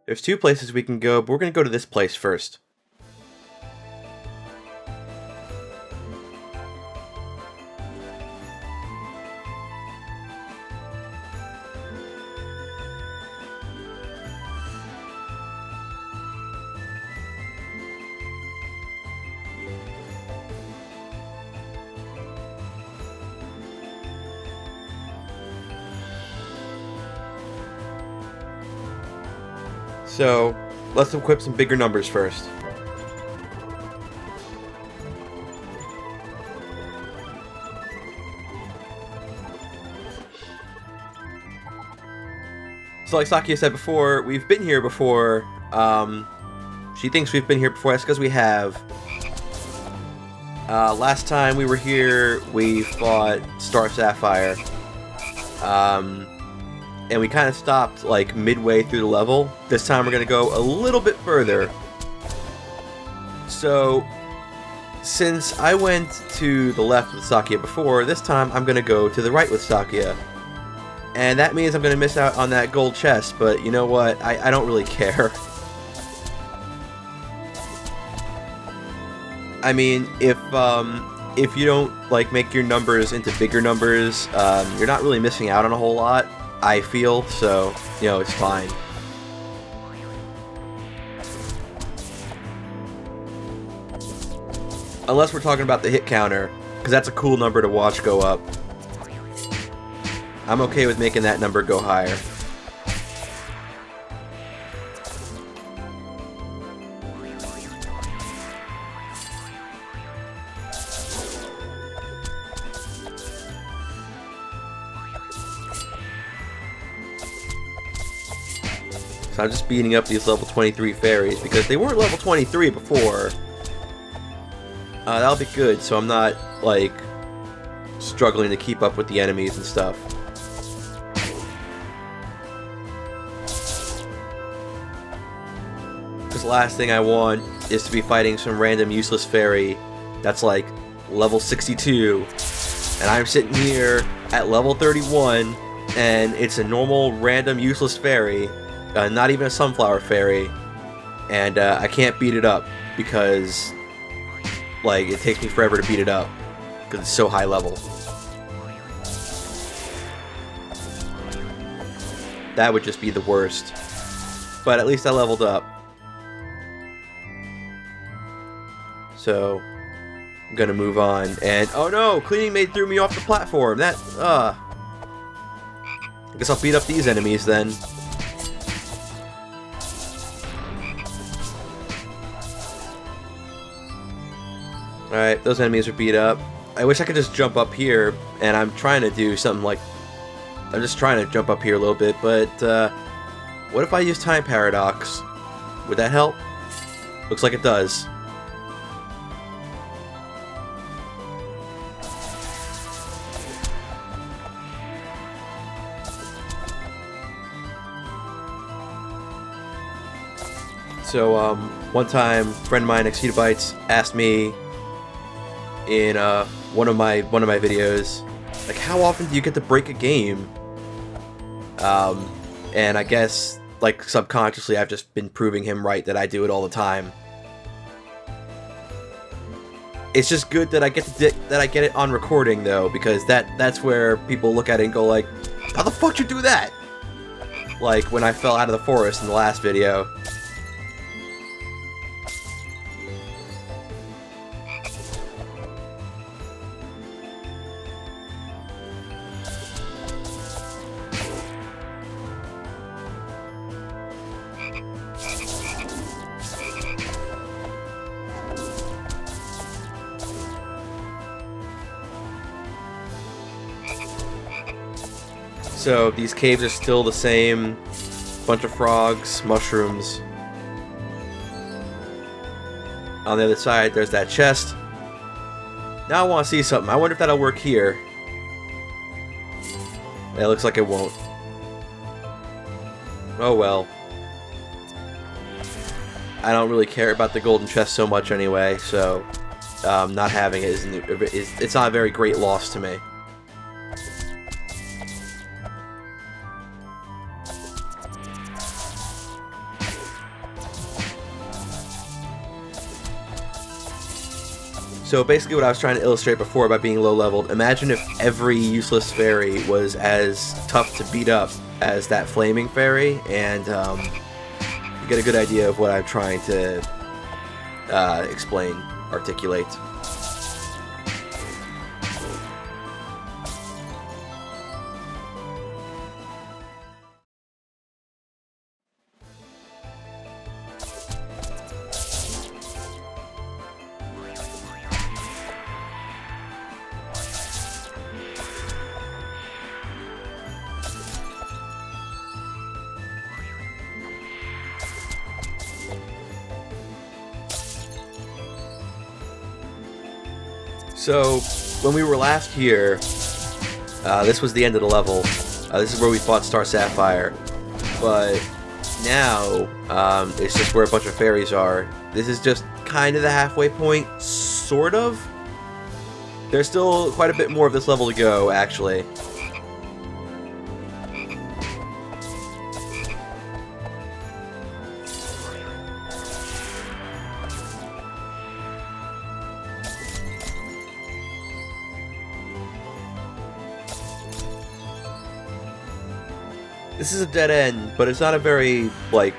There's two places we can go, but we're going to go to this place first. So, let's equip some bigger numbers first. So like Sakia said before, we've been here before. She thinks we've been here before. That's because we have. Last time we were here, we fought Star Sapphire. And we kind of stopped like midway through the level. This time we're going to go a little bit further. So, since I went to the left with Sakia before, this time I'm going to go to the right with Sakia. And that means I'm going to miss out on that gold chest, but you know what? I don't really care. I mean, if you don't like make your numbers into bigger numbers, you're not really missing out on a whole lot. I feel, so, you know, it's fine. Unless we're talking about the hit counter, because that's a cool number to watch go up. I'm okay with making that number go higher. So I'm just beating up these level 23 fairies because they weren't level 23 before. That'll be good, so I'm not, like, struggling to keep up with the enemies and stuff. Because the last thing I want is to be fighting some random useless fairy that's, like, level 62. And I'm sitting here at level 31, and it's a normal, random, useless fairy. Not even a sunflower fairy, and I can't beat it up because, like, it takes me forever to beat it up because it's so high level. That would just be the worst. But at least I leveled up. So, I'm gonna move on, and oh no! Cleaning maid threw me off the platform! That, I guess I'll beat up these enemies then. Alright, those enemies are beat up. I wish I could just jump up here, and I'm trying to do something like... I'm just trying to jump up here a little bit, but, what if I use Time Paradox? Would that help? Looks like it does. So, one time, a friend of mine, Exceedabytes, asked me in one of my videos, like, how often do you get to break a game? And I guess, like, subconsciously, I've just been proving him right that I do it all the time. It's just good that I get it on recording though, because that's where people look at it and go like, how the fuck you do that? Like when I fell out of the forest in the last video. So these caves are still the same. Bunch of frogs, mushrooms. On the other side, there's that chest. Now I want to see something. I wonder if that'll work here. It looks like it won't. Oh well. I don't really care about the golden chest so much anyway, so not having it it's not a very great loss to me. So basically what I was trying to illustrate before about being low-leveled, imagine if every useless fairy was as tough to beat up as that flaming fairy, and you get a good idea of what I'm trying to articulate. So, when we were last here, this was the end of the level. This is where we fought Star Sapphire. But now, it's just where a bunch of fairies are. This is just kind of the halfway point, sort of. There's still quite a bit more of this level to go, actually. This is a dead end, but it's not a very, like,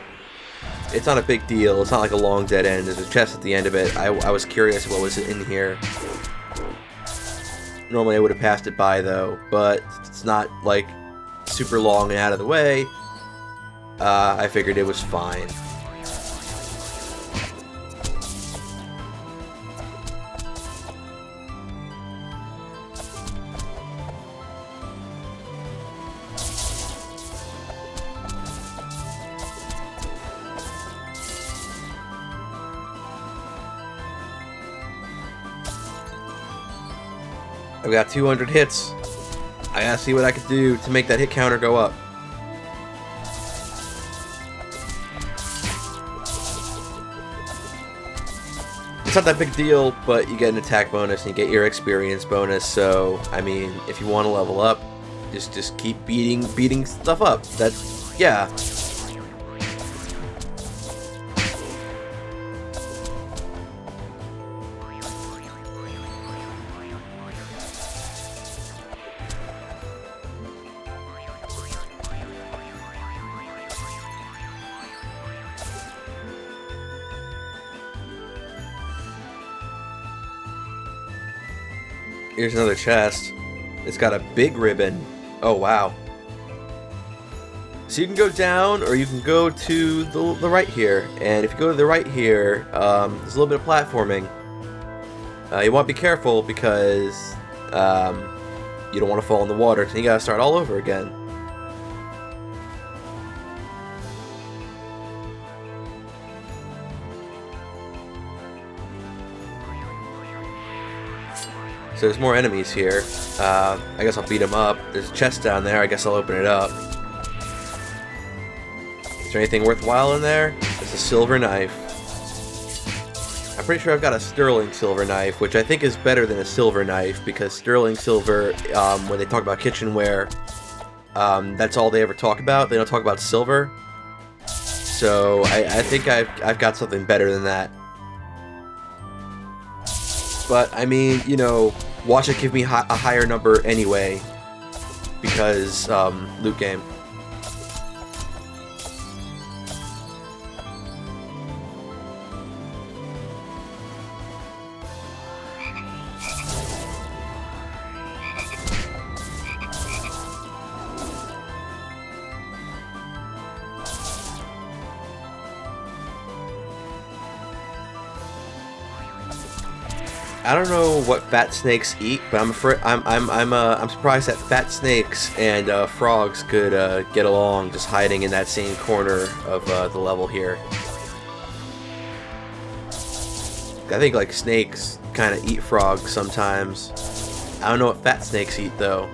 it's not a big deal. It's not like a long dead end. There's a chest at the end of it. I was curious what was in here. Normally I would have passed it by, though, but it's not, like, super long and out of the way. I figured it was fine. I've got 200 hits. I gotta see what I can do to make that hit counter go up. It's not that big deal, but you get an attack bonus and you get your experience bonus, so, I mean, if you want to level up, just keep beating stuff up. That's, yeah. Here's another chest. It's got a big ribbon. Oh, wow. So you can go down, or you can go to the right here. And if you go to the right here, there's a little bit of platforming. You want to be careful because you don't want to fall in the water. So you gotta start all over again. So there's more enemies here. I guess I'll beat them up. There's a chest down there. I guess I'll open it up. Is there anything worthwhile in there? It's a silver knife. I'm pretty sure I've got a sterling silver knife, which I think is better than a silver knife, because sterling silver, when they talk about kitchenware, that's all they ever talk about. They don't talk about silver. So I think I've got something better than that. But, I mean, you know, watch it give me a higher number anyway, because, loot game. I don't know what fat snakes eat, but I'm surprised that fat snakes and frogs could get along just hiding in that same corner of the level here. I think like snakes kind of eat frogs sometimes. I don't know what fat snakes eat though.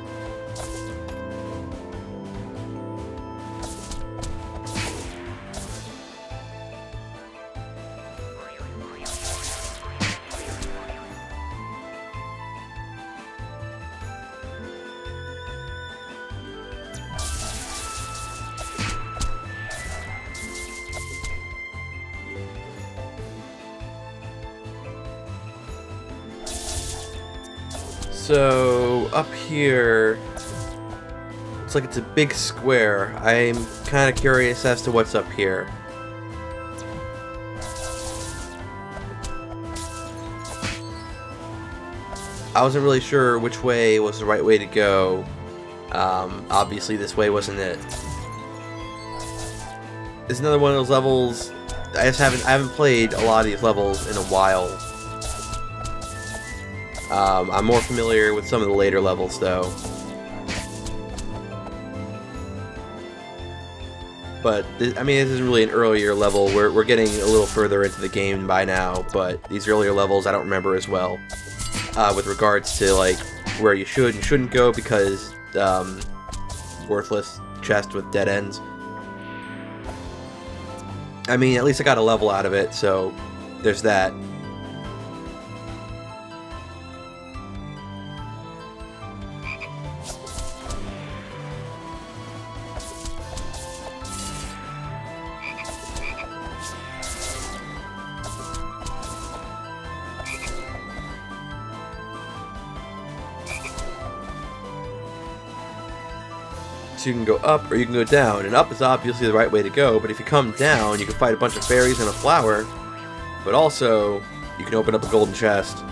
So, up here, looks like it's a big square. I'm kind of curious as to what's up here. I wasn't really sure which way was the right way to go. Obviously this way wasn't it. It's another one of those levels. I haven't played a lot of these levels in a while. I'm more familiar with some of the later levels though. But I mean, this isn't really an earlier level. We're getting a little further into the game by now, but these earlier levels I don't remember as well. With regards to like where you should and shouldn't go, because worthless chest with dead ends. I mean, at least I got a level out of it, so there's that. So you can go up or you can go down, and up is obviously the right way to go, but if you come down you can fight a bunch of fairies and a flower, but also you can open up a golden chest.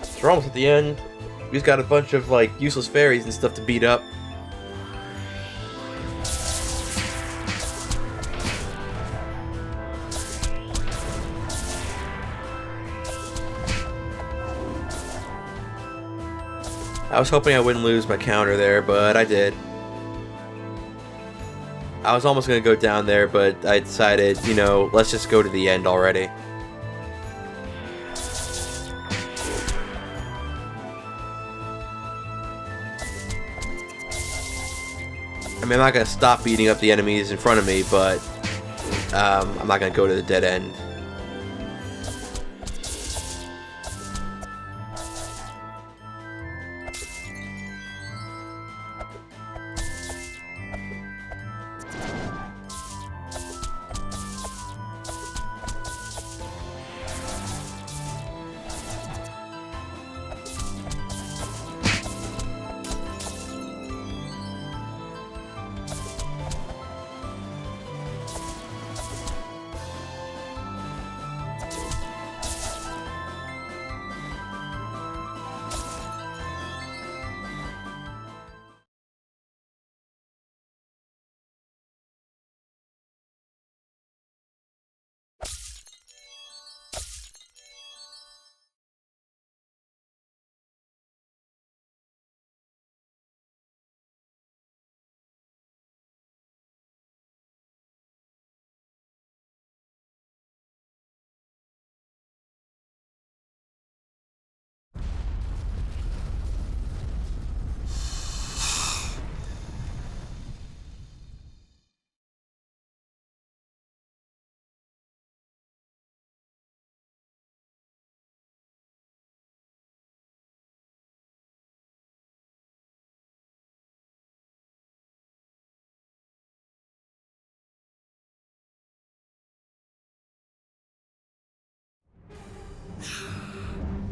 So we're almost at the end. We just got a bunch of like useless fairies and stuff to beat up. I was hoping I wouldn't lose my counter there, but I did. I was almost going to go down there, but I decided, you know, let's just go to the end already. I mean, I'm not going to stop beating up the enemies in front of me, but I'm not going to go to the dead end.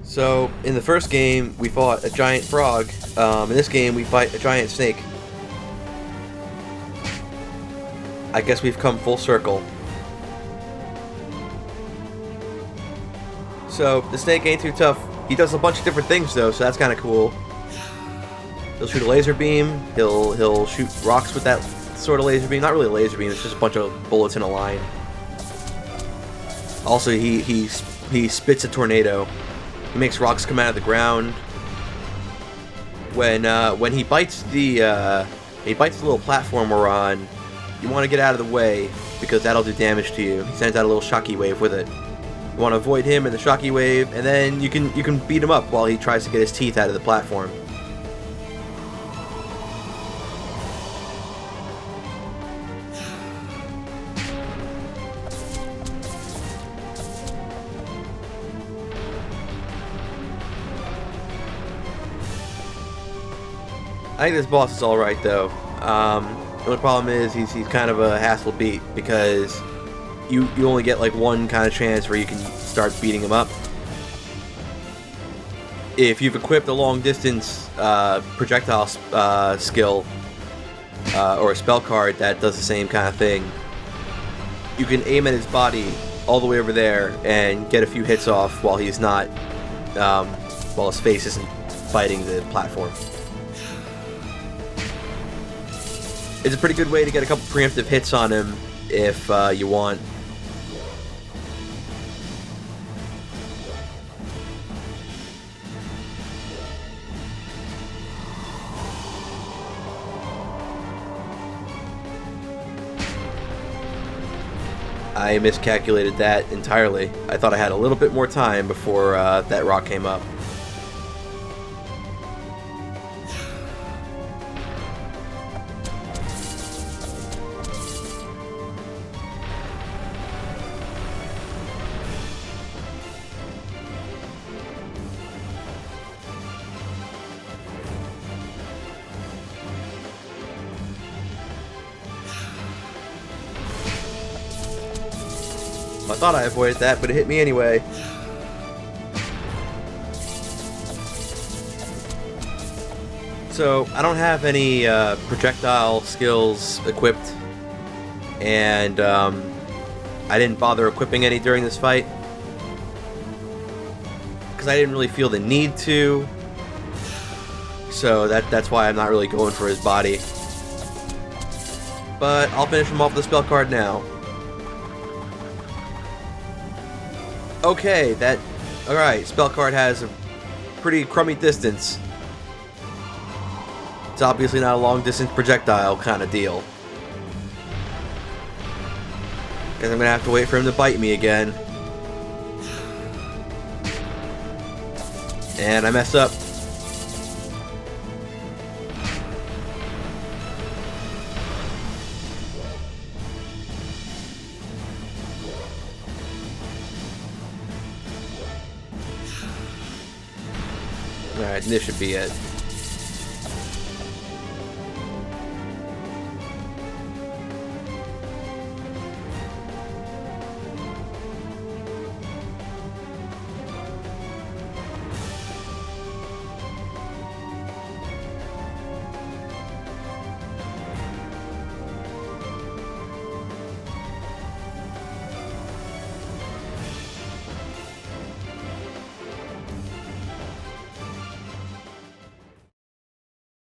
So, in the first game, we fought a giant frog. In this game, we fight a giant snake. I guess we've come full circle. So, the snake ain't too tough. He does a bunch of different things, though, so that's kind of cool. He'll shoot a laser beam. He'll shoot rocks with that sort of laser beam. Not really a laser beam, it's just a bunch of bullets in a line. Also, he spits a tornado. He makes rocks come out of the ground. When he bites the little platform we're on, you want to get out of the way because that'll do damage to you. He sends out a little shocky wave with it. You want to avoid him and the shocky wave, and then you can beat him up while he tries to get his teeth out of the platform. I think this boss is alright though. The only problem is he's kind of a hassle beat because you only get like one kind of chance where you can start beating him up. If you've equipped a long distance projectile skill or a spell card that does the same kind of thing, you can aim at his body all the way over there and get a few hits off while he's not, while his face isn't fighting the platform. It's a pretty good way to get a couple preemptive hits on him if you want. I miscalculated that entirely. I thought I had a little bit more time before that rock came up. I thought I avoided that, but it hit me anyway. So, I don't have any projectile skills equipped, and I didn't bother equipping any during this fight, because I didn't really feel the need to, so that's why I'm not really going for his body. But I'll finish him off with the spell card now. Okay, alright, spell card has a pretty crummy distance. It's obviously not a long distance projectile kind of deal. Guess I'm gonna have to wait for him to bite me again. And I messed up. Alright, this should be it.